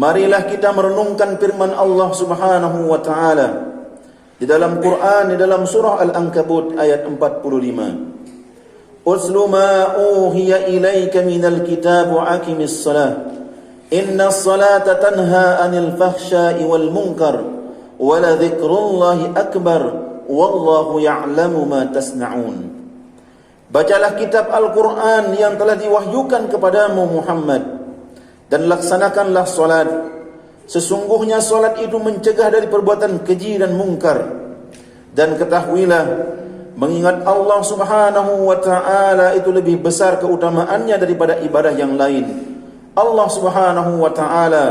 Marilah kita merenungkan firman Allah Subhanahu wa taala di dalam Quran, di dalam surah Al-Ankabut ayat 45. Uslu ma uhiya ilaika minal kitab wa aqimis salah. Innas salata tanha 'anil fahsya'i wal munkar wa la dzikrullahi akbar wallahu ya'lamu ma tasna'un. Bacalah kitab Al-Quran yang telah diwahyukan kepadamu Muhammad, dan laksanakanlah solat. Sesungguhnya solat itu mencegah dari perbuatan keji dan mungkar. Dan ketahuilah, mengingat Allah Subhanahu wa ta'ala itu lebih besar keutamaannya daripada ibadah yang lain. Allah Subhanahu wa ta'ala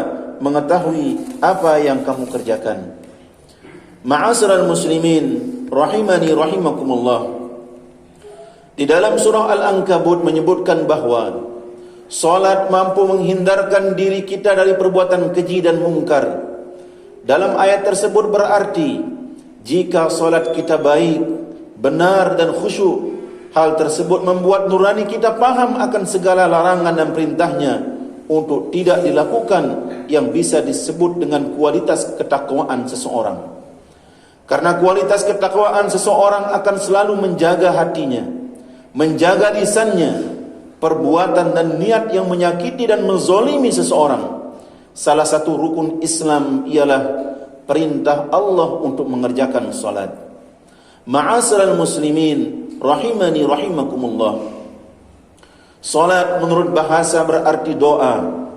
mengetahui apa yang kamu kerjakan. Ma'asyiral muslimin rahimani rahimakumullah. Di dalam surah Al-Ankabut menyebutkan bahawa solat mampu menghindarkan diri kita dari perbuatan keji dan mungkar. Dalam ayat tersebut berarti, jika solat kita baik, benar dan khusyuk, hal tersebut membuat nurani kita paham akan segala larangan dan perintahnya untuk tidak dilakukan, yang bisa disebut dengan kualitas ketakwaan seseorang. Karena kualitas ketakwaan seseorang akan selalu menjaga hatinya, menjaga lisannya. Perbuatan dan niat yang menyakiti dan menzalimi seseorang. Salah satu rukun Islam ialah perintah Allah untuk mengerjakan salat. Ma'asyiral muslimin rahimani rahimakumullah. Salat menurut bahasa berarti doa,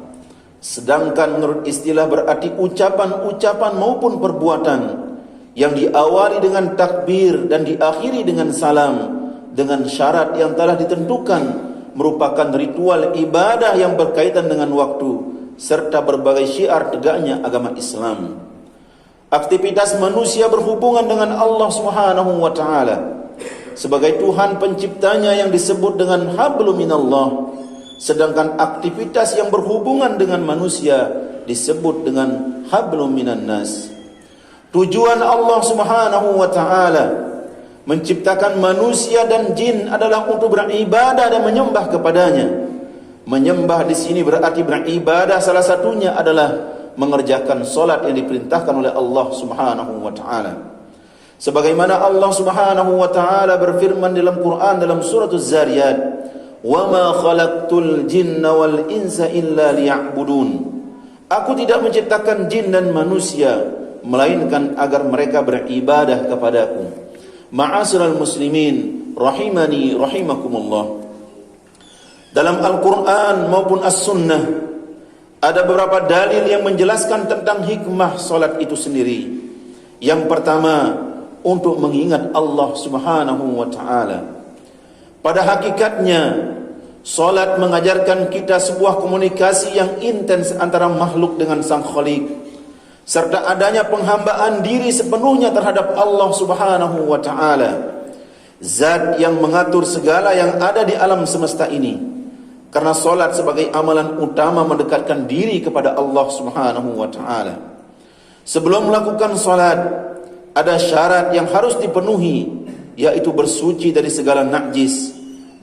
sedangkan menurut istilah berarti ucapan-ucapan maupun perbuatan yang diawali dengan takbir dan diakhiri dengan salam, dengan syarat yang telah ditentukan, merupakan ritual ibadah yang berkaitan dengan waktu serta berbagai syiar tegaknya agama Islam. Aktivitas manusia berhubungan dengan Allah Subhanahu wa taala sebagai Tuhan penciptanya yang disebut dengan hablum minallah, sedangkan aktivitas yang berhubungan dengan manusia disebut dengan hablum minan nas. Tujuan Allah Subhanahu wa taala menciptakan manusia dan jin adalah untuk beribadah dan menyembah kepadanya. Menyembah di sini berarti beribadah, salah satunya adalah mengerjakan solat yang diperintahkan oleh Allah Subhanahu wa taala. Sebagaimana Allah Subhanahu wa taala berfirman dalam Quran dalam surah Az-Zariyat, "Wa ma khalaqtul jinna wal insa illa liya'budun." Aku tidak menciptakan jin dan manusia melainkan agar mereka beribadah kepadaku. Ma'asyiral muslimin rahimani rahimakumullah. Dalam Al-Quran maupun As-Sunnah ada beberapa dalil yang menjelaskan tentang hikmah solat itu sendiri. Yang pertama, untuk mengingat Allah Subhanahu wa ta'ala. Pada hakikatnya, solat mengajarkan kita sebuah komunikasi yang intens antara makhluk dengan Sang Khalik, serta adanya penghambaan diri sepenuhnya terhadap Allah Subhanahu wa ta'ala, zat yang mengatur segala yang ada di alam semesta ini. Karena solat sebagai amalan utama mendekatkan diri kepada Allah Subhanahu wa ta'ala. Sebelum melakukan solat, ada syarat yang harus dipenuhi, yaitu bersuci dari segala najis,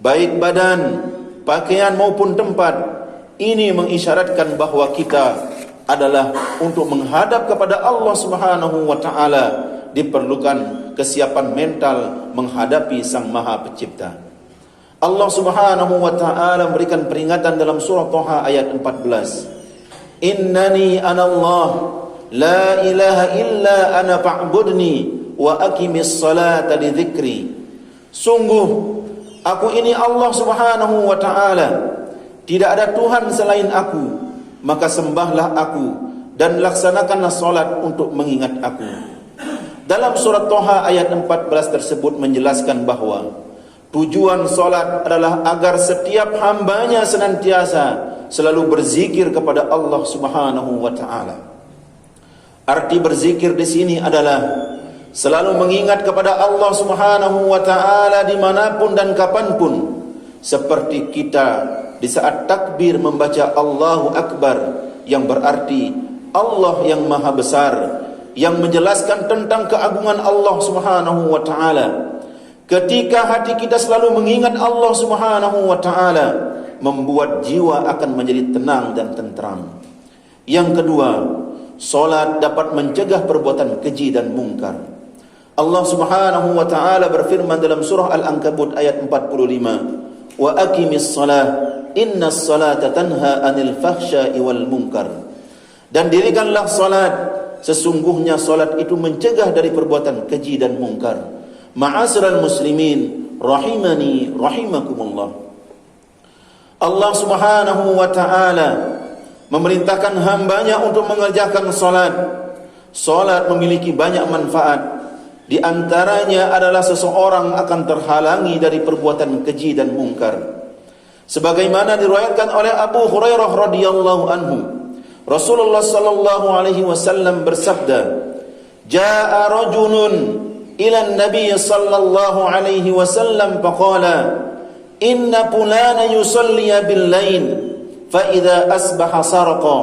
baik badan, pakaian maupun tempat. Ini mengisyaratkan bahwa kita adalah untuk menghadap kepada Allah Subhanahu wa ta'ala, diperlukan kesiapan mental menghadapi Sang Maha Pencipta. Allah Subhanahu wa ta'ala memberikan peringatan dalam surah Thaha ayat 14. Innani anallah la ilaha illa ana fa'budni wa aqimis salata li dzikri. Sungguh aku ini Allah Subhanahu wa ta'ala, tidak ada Tuhan selain aku, maka sembahlah aku dan laksanakanlah solat untuk mengingat aku. Dalam surat Thaha ayat 14 tersebut menjelaskan bahawa tujuan solat adalah agar setiap hambanya senantiasa selalu berzikir kepada Allah Subhanahu wa ta'ala. Arti berzikir di sini adalah selalu mengingat kepada Allah Subhanahu wa ta'ala dimanapun dan kapanpun. Seperti kita di saat takbir membaca Allahu Akbar, yang berarti Allah yang maha besar, yang menjelaskan tentang keagungan Allah Subhanahu wa ta'ala. Ketika hati kita selalu mengingat Allah Subhanahu wa ta'ala, membuat jiwa akan menjadi tenang dan tentram. Yang kedua, solat dapat mencegah perbuatan keji dan mungkar. Allah Subhanahu wa taala berfirman dalam surah Al-Ankabut ayat 45, "Wa aqimis shalah, innas salata tanha 'anil fahsya'i wal munkar." Dan dirikanlah salat, sesungguhnya salat itu mencegah dari perbuatan keji dan mungkar. Ma'asyiral muslimin, rahimani rahimakumullah. Allah Subhanahu wa taala memerintahkan hambanya untuk mengerjakan salat. Salat memiliki banyak manfaat. Di antaranya adalah seseorang akan terhalangi dari perbuatan keji dan mungkar. Sebagaimana diriwayatkan oleh Abu Hurairah radhiyallahu anhu, Rasulullah sallallahu alaihi wasallam bersabda, "Jaa'a rajulun ila an-nabiy sallallahu alaihi wasallam faqala, inna fulana yusalli bil-lail, fa idza asbaha saraqa,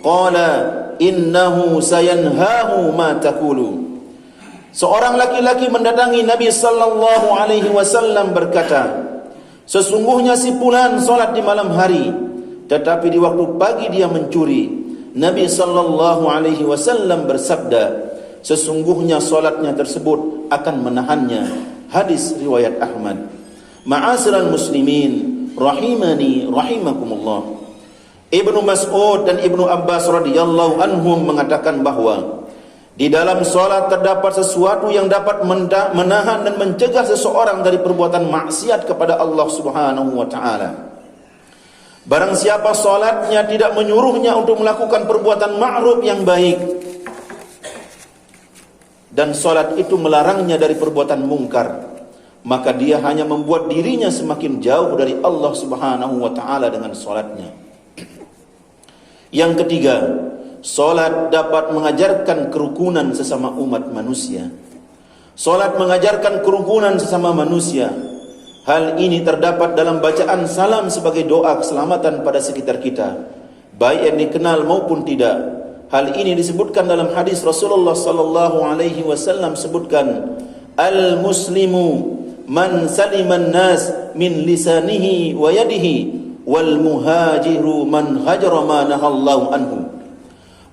qala innahu sayanhahu ma taqulu." Seorang laki-laki mendatangi Nabi sallallahu alaihi wasallam berkata, "Sesungguhnya si fulan salat di malam hari, tetapi di waktu pagi dia mencuri." Nabi sallallahu alaihi wasallam bersabda, "Sesungguhnya salatnya tersebut akan menahannya." Hadis riwayat Ahmad. Ma'asyiral muslimin, rahimani rahimakumullah. Ibnu Mas'ud dan Ibnu Abbas radhiyallahu anhum mengatakan bahwa di dalam salat terdapat sesuatu yang dapat menahan dan mencegah seseorang dari perbuatan maksiat kepada Allah Subhanahu wa taala. Barang siapa salatnya tidak menyuruhnya untuk melakukan perbuatan ma'ruf yang baik, dan salat itu melarangnya dari perbuatan mungkar, maka dia hanya membuat dirinya semakin jauh dari Allah Subhanahu wa taala dengan salatnya. Yang ketiga, salat dapat mengajarkan kerukunan sesama umat manusia. Salat mengajarkan kerukunan sesama manusia. Hal ini terdapat dalam bacaan salam sebagai doa keselamatan pada sekitar kita, baik yang dikenal maupun tidak. Hal ini disebutkan dalam hadis Rasulullah sallallahu alaihi wasallam sebutkan, "Al-muslimu man saliman nas min lisanihi wa yadihi, wal muhajiru man hajara ma nahallahu anhu."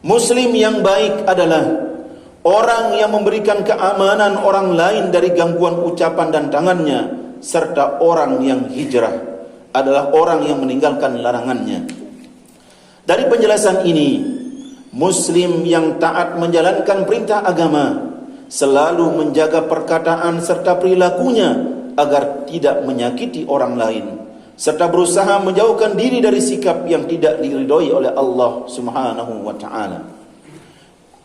Muslim yang baik adalah orang yang memberikan keamanan orang lain dari gangguan ucapan dan tangannya, serta orang yang hijrah adalah orang yang meninggalkan larangannya. Dari penjelasan ini, Muslim yang taat menjalankan perintah agama selalu menjaga perkataan serta perilakunya agar tidak menyakiti orang lain, serta berusaha menjauhkan diri dari sikap yang tidak diridhoi oleh Allah Subhanahu wa taala.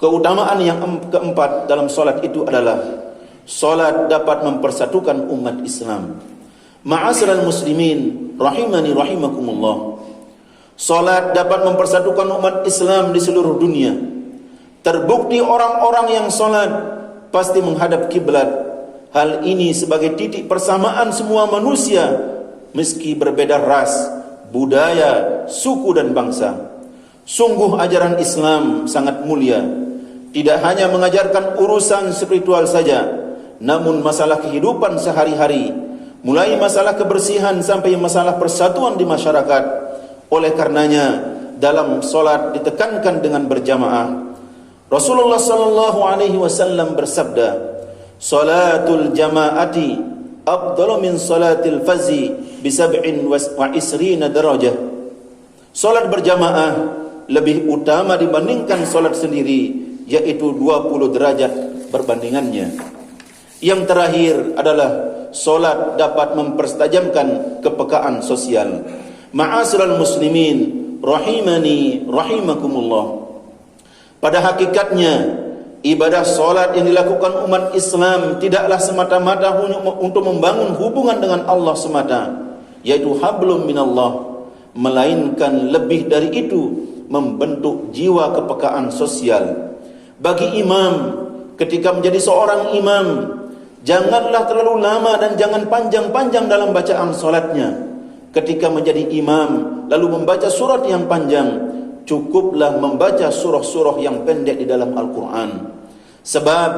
Keutamaan yang keempat dalam salat itu adalah salat dapat mempersatukan umat Islam. Ma'asyiral muslimin, rahimani rahimakumullah. Salat dapat mempersatukan umat Islam di seluruh dunia. Terbukti orang-orang yang salat pasti menghadap kiblat. Hal ini sebagai titik persamaan semua manusia meski berbeda ras, budaya, suku dan bangsa. Sungguh ajaran Islam sangat mulia. Tidak hanya mengajarkan urusan spiritual saja, namun masalah kehidupan sehari-hari, mulai masalah kebersihan sampai masalah persatuan di masyarakat. Oleh karenanya, dalam solat ditekankan dengan berjamaah. Rasulullah sallallahu alaihi wasallam bersabda, "Salatul jama'ati afdalu min salatil fazi bi 27 darajah." Salat berjamaah lebih utama dibandingkan salat sendiri, yaitu 20 derajat perbandingannya. Yang terakhir adalah solat dapat mempertajamkan kepekaan sosial. Ma'asyiral muslimin, rahimani rahimakumullah. Pada hakikatnya, ibadah solat yang dilakukan umat Islam tidaklah semata-mata untuk membangun hubungan dengan Allah semata, yaitu hablum minallah, melainkan lebih dari itu, membentuk jiwa kepekaan sosial. Bagi imam, ketika menjadi seorang imam, janganlah terlalu lama dan jangan panjang-panjang dalam bacaan solatnya. Ketika menjadi imam lalu membaca surat yang panjang, cukuplah membaca surah-surah yang pendek di dalam Al-Quran. Sebab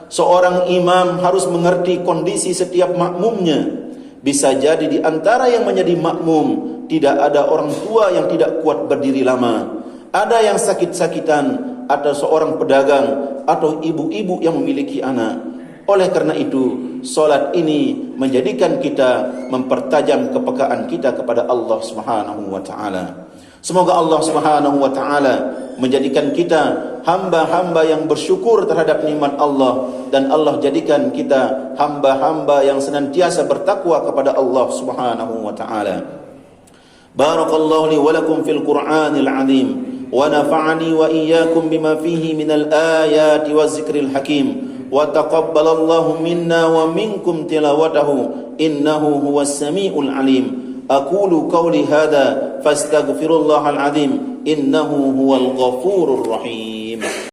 seorang imam harus mengerti kondisi setiap makmumnya. Bisa jadi di antara yang menjadi makmum tidak ada orang tua yang tidak kuat berdiri lama, Ada yang sakit-sakitan, atau seorang pedagang, atau ibu-ibu yang memiliki anak. Oleh karena itu, solat ini menjadikan kita mempertajam kepekaan kita kepada Allah Subhanahu wa taala. Semoga Allah Subhanahu wa taala menjadikan kita hamba-hamba yang bersyukur terhadap nikmat Allah, dan Allah jadikan kita hamba-hamba yang senantiasa bertakwa kepada Allah Subhanahu wa taala. Barakallahu li wa lakum fil Qur'anil azim wa nafa'ani wa iyyakum bima fihi minal ayati waz zikril hakim. Wa taqabbalallahu minna wa minkum tilawatahu innahu huwas samiul alim. Aqulu qawli hadha fastaghfirullahal azim innahu huwal ghafurur rahim.